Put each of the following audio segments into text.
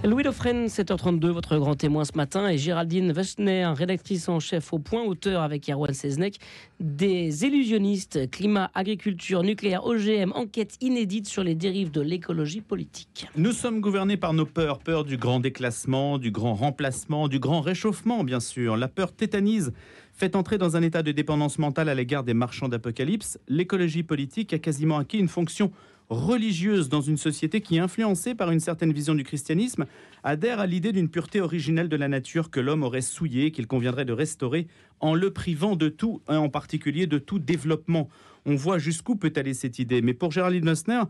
Louis Dauphren, 7h32, votre grand témoin ce matin, et Géraldine Wessner, rédactrice en chef au Point, auteur avec Erwan Seznec, des illusionnistes, climat, agriculture, nucléaire, OGM, enquête inédite sur les dérives de l'écologie politique. Nous sommes gouvernés par nos peurs, peur du grand déclassement, du grand remplacement, du grand réchauffement bien sûr. La peur tétanise, fait entrer dans un état de dépendance mentale à l'égard des marchands d'apocalypse. L'écologie politique a quasiment acquis une fonction religieuse dans une société qui, influencée par une certaine vision du christianisme, adhère à l'idée d'une pureté originelle de la nature que l'homme aurait souillée, qu'il conviendrait de restaurer en le privant de tout, et en particulier de tout développement. On voit jusqu'où peut aller cette idée. Mais pour Géraldine Wessner,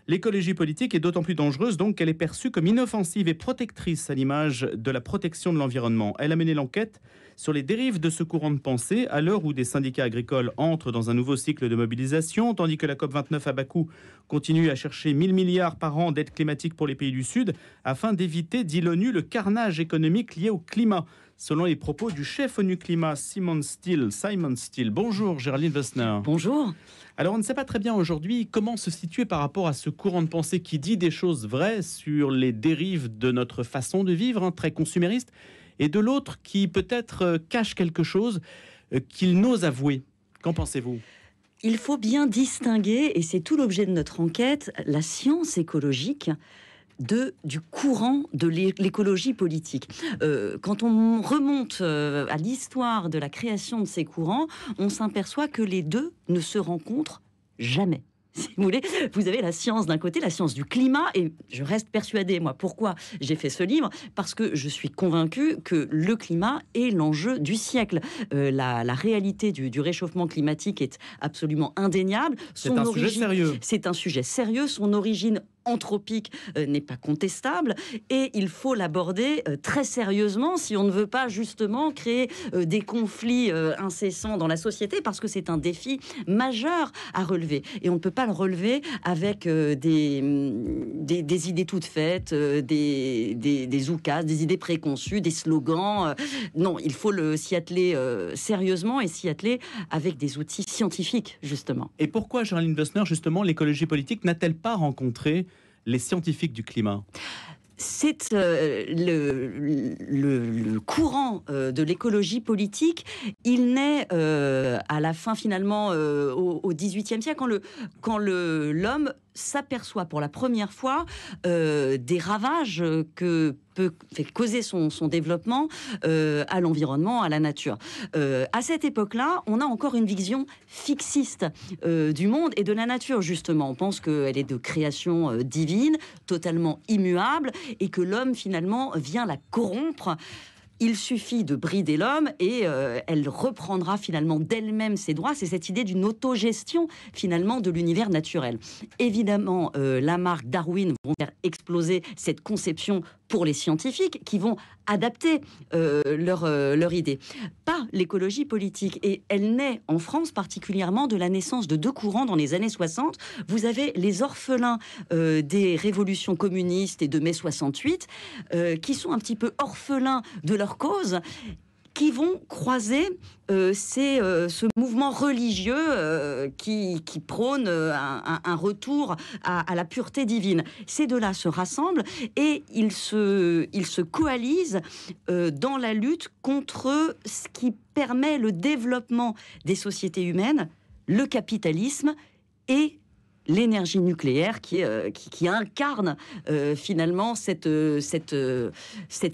l'écologie politique est d'autant plus dangereuse donc qu'elle est perçue comme inoffensive et protectrice à l'image de la protection de l'environnement. Elle a mené l'enquête sur les dérives de ce courant de pensée à l'heure où des syndicats agricoles entrent dans un nouveau cycle de mobilisation, tandis que la COP29 à Bakou continue à chercher 1000 milliards par an d'aide climatique pour les pays du Sud afin d'éviter, dit l'ONU, le carnage économique lié au climat. Selon les propos du chef ONU Climat, Simon Still. Bonjour Géraldine Wessner. Bonjour. Alors on ne sait pas très bien aujourd'hui comment se situer par rapport à ce courant de pensée qui dit des choses vraies sur les dérives de notre façon de vivre, très consumériste, et de l'autre qui peut-être cache quelque chose qu'il n'ose avouer. Qu'en pensez-vous ? Il faut bien distinguer, et c'est tout l'objet de notre enquête, la science écologique du courant de l'écologie politique. Quand on remonte à l'histoire de la création de ces courants, on s'aperçoit que les deux ne se rencontrent jamais. Si vous voulez, vous avez la science d'un côté, la science du climat, et je reste persuadée, moi, pourquoi j'ai fait ce livre, parce que je suis convaincue que le climat est l'enjeu du siècle. La réalité du réchauffement climatique est absolument indéniable. C'est un sujet sérieux. C'est un sujet sérieux, son origine anthropique n'est pas contestable et il faut l'aborder très sérieusement si on ne veut pas justement créer des conflits incessants dans la société, parce que c'est un défi majeur à relever et on ne peut pas le relever avec des idées toutes faites, des oukases, des idées préconçues, des slogans. Non, il faut s'y atteler sérieusement et s'y atteler avec des outils scientifiques justement. Et pourquoi, Géraldine Wessner, justement, l'écologie politique n'a-t-elle pas rencontré les scientifiques du climat ? C'est le courant de l'écologie politique. Il naît à la fin, finalement, au XVIIIe siècle, quand l'homme s'aperçoit pour la première fois des ravages que peut causer son développement à l'environnement, à la nature. À cette époque-là, on a encore une vision fixiste du monde et de la nature, justement. On pense qu'elle est de création divine, totalement immuable, et que l'homme, finalement, vient la corrompre. Il suffit de brider l'homme et elle reprendra finalement d'elle-même ses droits. C'est cette idée d'une autogestion finalement de l'univers naturel. Évidemment, Lamarck, Darwin vont faire exploser cette conception pour les scientifiques qui vont adapter leur idée. Pas l'écologie politique. Et elle naît en France particulièrement de la naissance de deux courants dans les années 60. Vous avez les orphelins des révolutions communistes et de mai 68 qui sont un petit peu orphelins de leur cause, qui vont croiser ce mouvement religieux qui prône un retour à la pureté divine. Ces deux-là se rassemblent et ils se coalisent dans la lutte contre ce qui permet le développement des sociétés humaines, le capitalisme et l'énergie nucléaire qui incarne finalement cette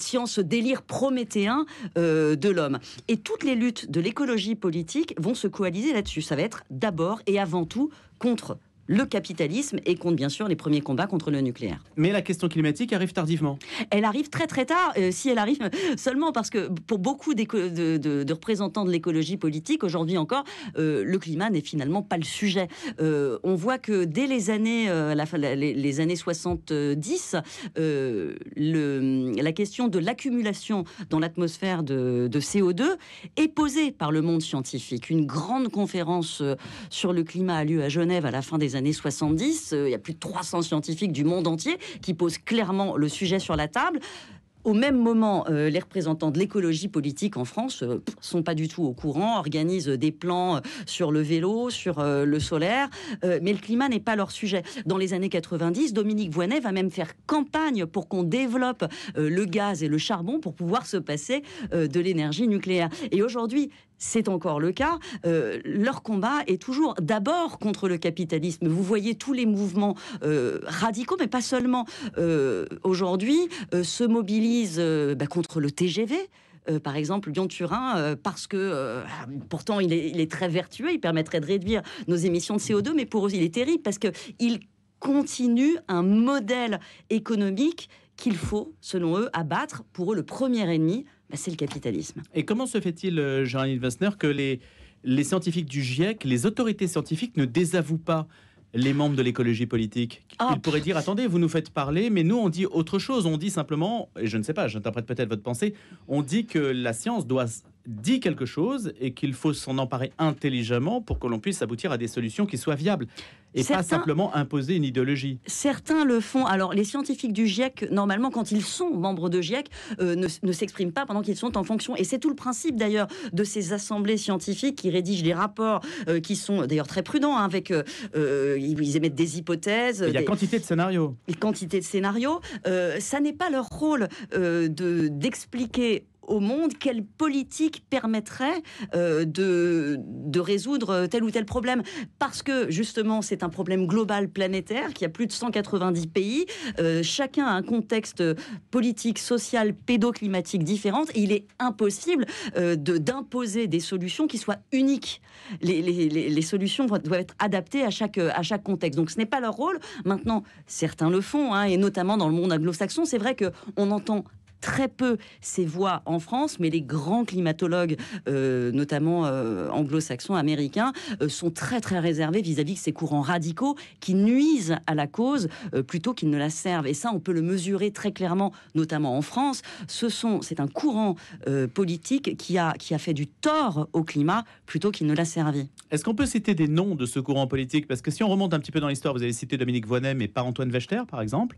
science, ce délire prométhéen de l'homme. Et toutes les luttes de l'écologie politique vont se coaliser là-dessus. Ça va être d'abord et avant tout contre le capitalisme et contre, bien sûr, les premiers combats contre le nucléaire. Mais la question climatique arrive tardivement. Elle arrive très très tard, si elle arrive seulement parce que pour beaucoup de représentants de l'écologie politique, aujourd'hui encore, le climat n'est finalement pas le sujet. On voit que dès les années 70, la question de l'accumulation dans l'atmosphère de CO2 est posée par le monde scientifique. Une grande conférence sur le climat a lieu à Genève à la fin des années 70, il y a plus de 300 scientifiques du monde entier qui posent clairement le sujet sur la table. Au même moment, les représentants de l'écologie politique en France sont pas du tout au courant, organisent des plans sur le vélo, sur le solaire, mais le climat n'est pas leur sujet. Dans les années 90, Dominique Voynet va même faire campagne pour qu'on développe le gaz et le charbon pour pouvoir se passer de l'énergie nucléaire. Et aujourd'hui, c'est encore le cas. Leur combat est toujours d'abord contre le capitalisme. Vous voyez tous les mouvements radicaux, mais pas seulement. Aujourd'hui, se mobilisent contre le TGV. Par exemple, Lyon-Turin, parce que pourtant il est très vertueux, il permettrait de réduire nos émissions de CO2, mais pour eux il est terrible parce qu'il continue un modèle économique qu'il faut, selon eux, abattre. Pour eux, le premier ennemi, c'est le capitalisme. Et comment se fait-il, Géraldine Wessner, que les scientifiques du GIEC, les autorités scientifiques ne désavouent pas les membres de l'écologie politique? Ils pourraient dire, attendez, vous nous faites parler, mais nous, on dit autre chose. On dit simplement, et je ne sais pas, j'interprète peut-être votre pensée, on dit que la science dit quelque chose et qu'il faut s'en emparer intelligemment pour que l'on puisse aboutir à des solutions qui soient viables. Et pas simplement imposer une idéologie. Certains le font. Alors, les scientifiques du GIEC, normalement, quand ils sont membres de GIEC, ne s'expriment pas pendant qu'ils sont en fonction. Et c'est tout le principe, d'ailleurs, de ces assemblées scientifiques qui rédigent des rapports qui sont, d'ailleurs, très prudents, hein, avec... ils émettent des hypothèses. Il y a quantité de scénarios. Quantité de scénarios. Ça n'est pas leur rôle d'expliquer au monde quelle politique permettrait de résoudre tel ou tel problème, parce que justement c'est un problème global planétaire qui a plus de 190 pays, chacun a un contexte politique, social, pédoclimatique différent, et il est impossible d'imposer des solutions qui soient uniques. Les solutions doivent être adaptées à chaque contexte, donc ce n'est pas leur rôle. Maintenant, certains le font, hein, et notamment dans le monde anglo-saxon, c'est vrai qu'on entend très peu ces voix en France, mais les grands climatologues, notamment anglo-saxons, américains, sont très très réservés vis-à-vis de ces courants radicaux qui nuisent à la cause plutôt qu'ils ne la servent. Et ça, on peut le mesurer très clairement, notamment en France. C'est un courant politique qui a fait du tort au climat plutôt qu'il ne l'a servi. Est-ce qu'on peut citer des noms de ce courant politique? Parce que si on remonte un petit peu dans l'histoire, vous avez cité Dominique Voynet, mais pas Antoine Wechter, par exemple.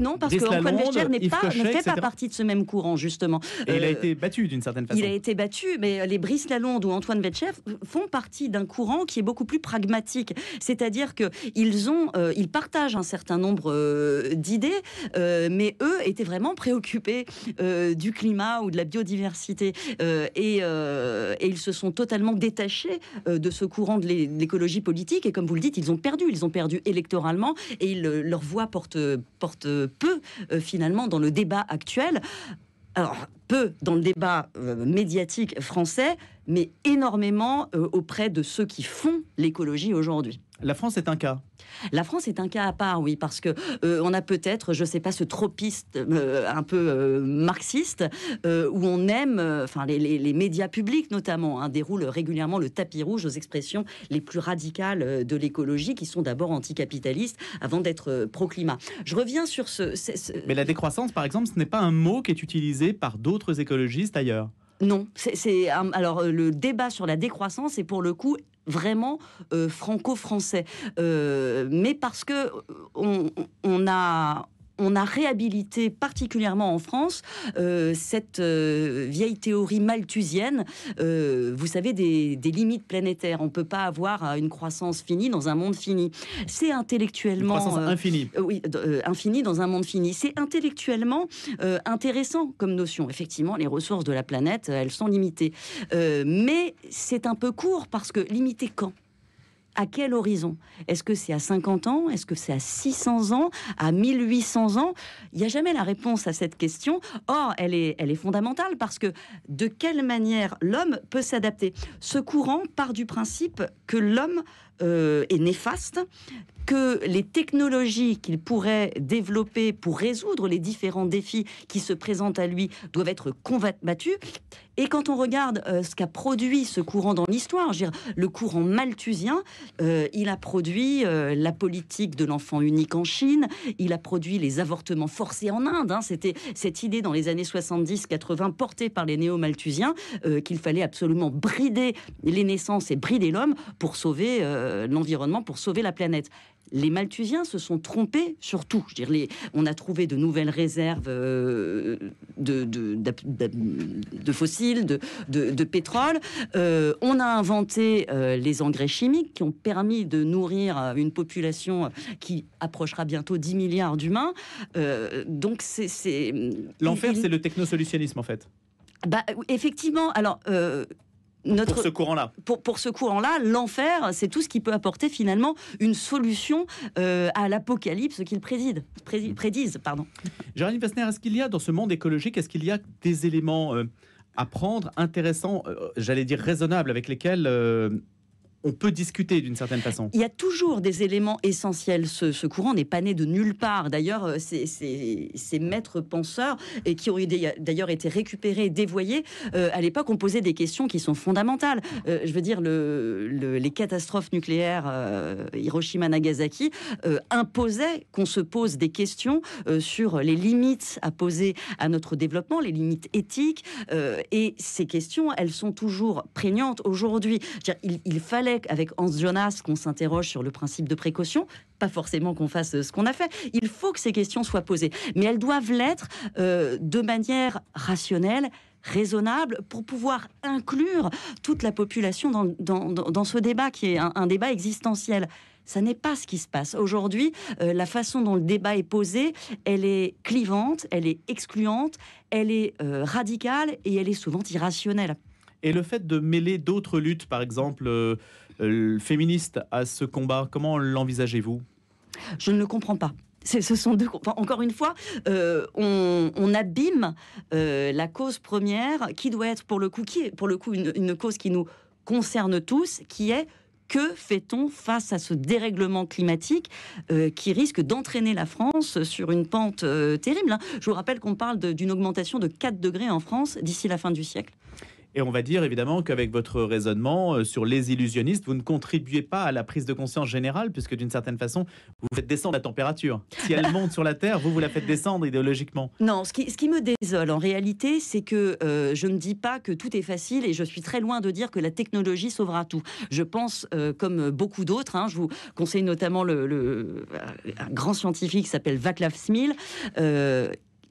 Non, parce qu'Antoine Wechter ne fait pas partie de ce même courant, justement. Et il a été battu d'une certaine façon. Il a été battu, mais les Brice Lalonde ou Antoine Wechter font partie d'un courant qui est beaucoup plus pragmatique. C'est-à-dire qu'ils partagent un certain nombre d'idées, mais eux étaient vraiment préoccupés du climat ou de la biodiversité. Et ils se sont totalement détachés de ce courant de l'écologie politique. Et comme vous le dites, ils ont perdu électoralement, et leur voix porte peu, finalement, dans le débat actuel. Alors, peu dans le débat médiatique français, mais énormément auprès de ceux qui font l'écologie aujourd'hui. La France est un cas. La France est un cas à part, oui, parce que on a peut-être, je ne sais pas, ce tropisme un peu marxiste, où on aime, les médias publics notamment, hein, déroulent régulièrement le tapis rouge aux expressions les plus radicales de l'écologie, qui sont d'abord anticapitalistes avant d'être pro-climat. Je reviens sur Mais la décroissance, par exemple, ce n'est pas un mot qui est utilisé par d'autres écologistes ailleurs. Non, alors le débat sur la décroissance est pour le coup vraiment franco-français, mais parce que on a réhabilité particulièrement en France cette vieille théorie malthusienne, vous savez, des limites planétaires. On ne peut pas avoir une croissance finie dans un monde fini. C'est intellectuellement... Une croissance infinie. Oui, infinie dans un monde fini. C'est intellectuellement intéressant comme notion. Effectivement, les ressources de la planète, elles sont limitées. Mais c'est un peu court, parce que limité quand ? À quel horizon? Est-ce que c'est à 50 ans? Est-ce que c'est à 600 ans? À 1800 ans? Il n'y a jamais la réponse à cette question. Or, elle est fondamentale, parce que de quelle manière l'homme peut s'adapter? Ce courant part du principe que l'homme est néfaste, que les technologies qu'il pourrait développer pour résoudre les différents défis qui se présentent à lui doivent être combattus. Et quand on regarde ce qu'a produit ce courant dans l'histoire, je veux dire, le courant malthusien, il a produit la politique de l'enfant unique en Chine, il a produit les avortements forcés en Inde. Hein. C'était cette idée dans les années 70-80 portée par les néo-malthusiens qu'il fallait absolument brider les naissances et brider l'homme pour sauver l'environnement, pour sauver la planète. Les Malthusiens se sont trompés sur tout. Je veux dire, on a trouvé de nouvelles réserves de fossiles, de pétrole. On a inventé les engrais chimiques qui ont permis de nourrir une population qui approchera bientôt 10 milliards d'humains. Donc L'enfer, c'est le technosolutionnisme, en fait. Effectivement. Alors... pour ce courant-là. Pour ce courant-là, l'enfer, c'est tout ce qui peut apporter finalement une solution à l'apocalypse qu'ils prédisent. Géraldine Wessner, est-ce qu'il y a dans ce monde écologique, est-ce qu'il y a des éléments à prendre, intéressants, j'allais dire raisonnables, avec lesquels on peut discuter d'une certaine façon? Il y a toujours des éléments essentiels. Ce courant n'est pas né de nulle part. D'ailleurs, ces maîtres penseurs, et qui ont d'ailleurs été récupérés, dévoyés, à l'époque, ont posé des questions qui sont fondamentales. Je veux dire, les catastrophes nucléaires, Hiroshima-Nagasaki, imposaient qu'on se pose des questions sur les limites à poser à notre développement, les limites éthiques. Et ces questions, elles sont toujours prégnantes aujourd'hui. Il fallait avec Hans Jonas qu'on s'interroge sur le principe de précaution, pas forcément qu'on fasse ce qu'on a fait. Il faut que ces questions soient posées, mais elles doivent l'être de manière rationnelle, raisonnable, pour pouvoir inclure toute la population dans ce débat qui est un débat existentiel. Ça n'est pas ce qui se passe. Aujourd'hui, la façon dont le débat est posé, elle est clivante, elle est excluante, elle est radicale et elle est souvent irrationnelle. Et le fait de mêler d'autres luttes, par exemple féministes, à ce combat, comment l'envisagez-vous? Je ne le comprends pas. Ce sont deux. Enfin, encore une fois, on abîme la cause première, qui doit être pour le coup une cause qui nous concerne tous, qui est: que fait-on face à ce dérèglement climatique qui risque d'entraîner la France sur une pente terrible, Je vous rappelle qu'on parle d'une augmentation de 4 degrés en France d'ici la fin du siècle. Et on va dire évidemment qu'avec votre raisonnement sur les illusionnistes, vous ne contribuez pas à la prise de conscience générale, puisque d'une certaine façon, vous faites descendre la température. Si elle monte sur la Terre, vous la faites descendre idéologiquement. Non, ce qui me désole en réalité, c'est que je ne dis pas que tout est facile, et je suis très loin de dire que la technologie sauvera tout. Je pense, comme beaucoup d'autres, je vous conseille notamment un grand scientifique qui s'appelle Václav Smil.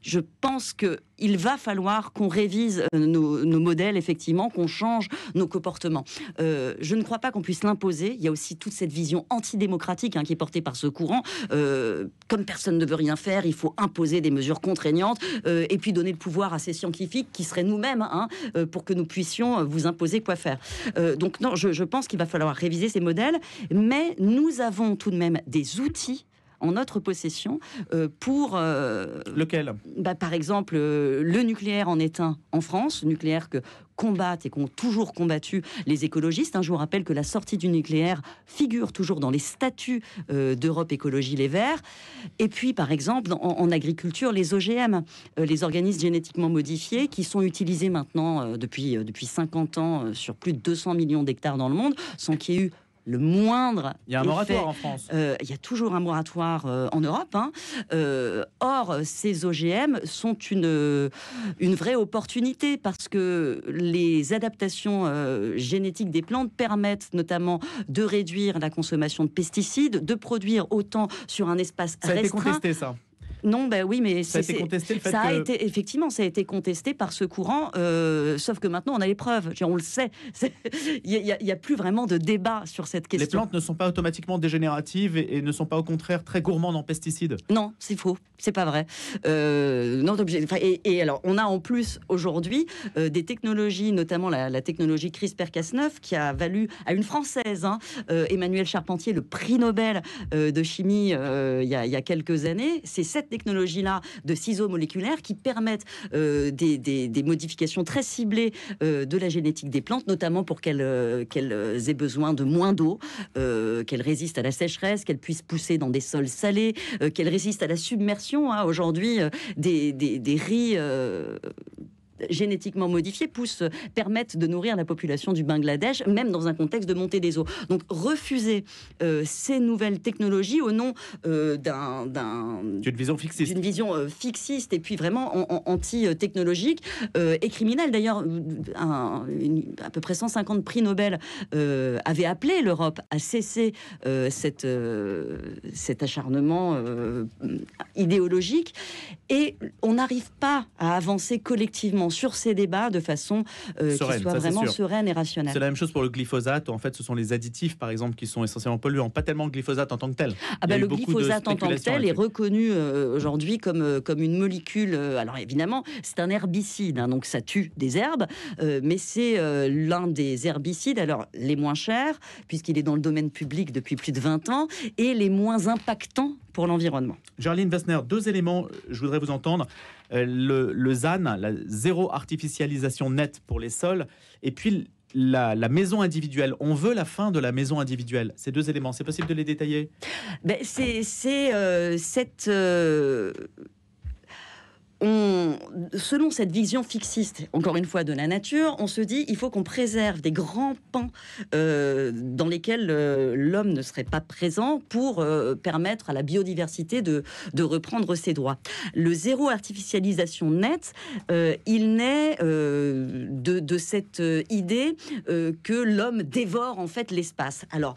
Je pense qu'il va falloir qu'on révise nos modèles, effectivement, qu'on change nos comportements. Je ne crois pas qu'on puisse l'imposer. Il y a aussi toute cette vision antidémocratique qui est portée par ce courant. Comme personne ne veut rien faire, il faut imposer des mesures contraignantes et puis donner le pouvoir à ces scientifiques qui seraient nous-mêmes pour que nous puissions vous imposer quoi faire. Donc non, je pense qu'il va falloir réviser ces modèles, mais nous avons tout de même des outils en notre possession pour... Lequel ? Par exemple, le nucléaire en est un en France, nucléaire que combattent et qu'ont toujours combattu les écologistes. Je vous rappelle que la sortie du nucléaire figure toujours dans les statuts d'Europe Écologie Les Verts. Et puis, par exemple, en agriculture, les OGM, les organismes génétiquement modifiés, qui sont utilisés maintenant depuis 50 ans sur plus de 200 millions d'hectares dans le monde, sans qu'il y ait eu le moindre. Il y a un moratoire en France. Il y a toujours un moratoire en Europe. Or, ces OGM sont une vraie opportunité parce que les adaptations génétiques des plantes permettent notamment de réduire la consommation de pesticides, de produire autant sur un espace restreint. Ça a été contesté, ça. Non, oui, mais ça a été contesté, le fait effectivement, ça a été contesté par ce courant, sauf que maintenant on a les preuves, on le sait. Il n'y a plus vraiment de débat sur cette question. Les plantes ne sont pas automatiquement dégénératives et ne sont pas au contraire très gourmandes en pesticides. Non, c'est faux, c'est pas vrai. Non, et alors, on a en plus aujourd'hui des technologies, notamment la technologie CRISPR-Cas9, qui a valu à une Française, Emmanuelle Charpentier, le prix Nobel de chimie il y a quelques années. C'est cette technologie-là de ciseaux moléculaires qui permettent des modifications très ciblées de la génétique des plantes, notamment pour qu'elles aient besoin de moins d'eau, qu'elles résistent à la sécheresse, qu'elles puissent pousser dans des sols salés, qu'elles résistent à la submersion. Aujourd'hui, des riz génétiquement modifiés permettent de nourrir la population du Bangladesh, même dans un contexte de montée des eaux. Donc refuser ces nouvelles technologies au nom d'une vision fixiste et puis vraiment anti-technologique est criminel. D'ailleurs, à peu près 150 prix Nobel avaient appelé l'Europe à cesser cet acharnement idéologique, et on n'arrive pas à avancer collectivement sur ces débats de façon qui soit vraiment sereine et rationnelle. C'est la même chose pour le glyphosate. En fait, ce sont les additifs, par exemple, qui sont essentiellement polluants, pas tellement le glyphosate en tant que tel. Le glyphosate en tant que tel est reconnu aujourd'hui comme une molécule. Alors évidemment, c'est un herbicide, donc ça tue des herbes, mais c'est l'un des herbicides, alors les moins chers, puisqu'il est dans le domaine public depuis plus de 20 ans, et les moins impactants pour l'environnement. Géraldine Wessner, 2 éléments, je voudrais vous entendre. Le ZAN, la zéro artificialisation nette pour les sols, et puis la maison individuelle. On veut la fin de la maison individuelle. Ces 2 éléments, c'est possible de les détailler ? Selon cette vision fixiste, encore une fois, de la nature, on se dit il faut qu'on préserve des grands pans dans lesquels l'homme ne serait pas présent pour permettre à la biodiversité de reprendre ses droits. Le zéro artificialisation nette, il naît de cette idée que l'homme dévore en fait l'espace. Alors,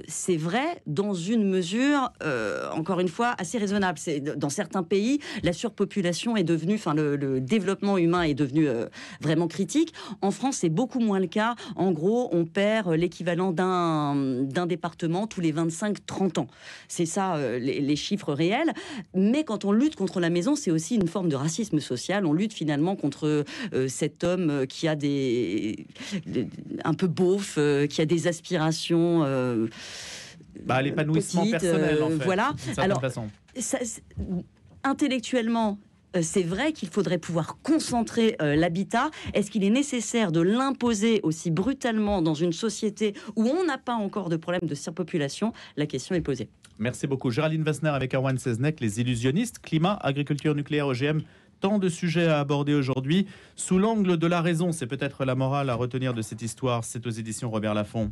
c'est vrai dans une mesure, encore une fois, assez raisonnable. Dans certains pays, la surpopulation est devenue, le développement humain est devenu vraiment critique. En France, c'est beaucoup moins le cas. En gros, on perd l'équivalent d'un département tous les 25-30 ans. C'est ça, les chiffres réels. Mais quand on lutte contre la maison, c'est aussi une forme de racisme social. On lutte finalement contre cet homme qui a un peu beauf, qui a des aspirations... l'épanouissement personnel, en fait, voilà. d'une certaine façon. Intellectuellement, c'est vrai qu'il faudrait pouvoir concentrer l'habitat. Est-ce qu'il est nécessaire de l'imposer aussi brutalement dans une société où on n'a pas encore de problème de surpopulation ? La question est posée. Merci beaucoup. Géraldine Wessner avec Erwan Seznec, les illusionnistes, climat, agriculture, nucléaire, OGM. Tant de sujets à aborder aujourd'hui. Sous l'angle de la raison, c'est peut-être la morale à retenir de cette histoire. C'est aux éditions Robert Laffont.